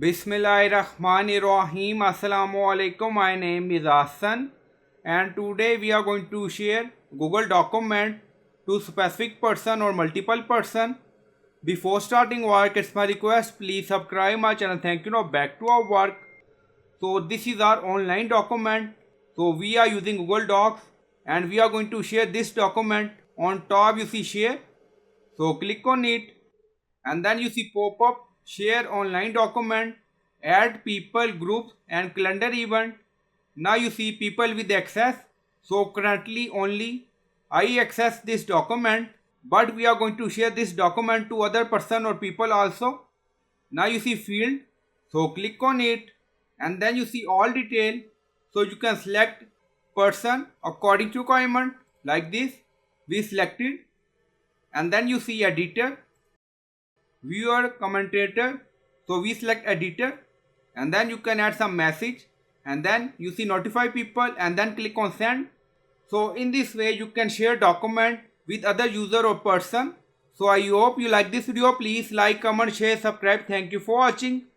Bismillahirrahmanirrahim. Assalamu alaikum. My name is Hassan, and today we are going to share Google document to specific person or multiple person. Before starting work, it's my request, please subscribe my channel. Thank you. Now back to our work. So this is our online document. So we are using Google Docs and we are going to share this document. On top you see share. So click on it and then you see pop-up share online document, add people, groups and calendar event. Now you see people with access. So currently only I access this document, but we are going to share this document to other person or people also. Now you see field, so click on it and then you see all detail. So you can select person according to requirement like this. We selected and then you see editor, viewer, commentator. So we select editor and then you can add some message and then you see notify people and then click on send. So in this way you can share document with other user or person. So I hope you like this video. Please like, comment, share, subscribe. Thank you for watching.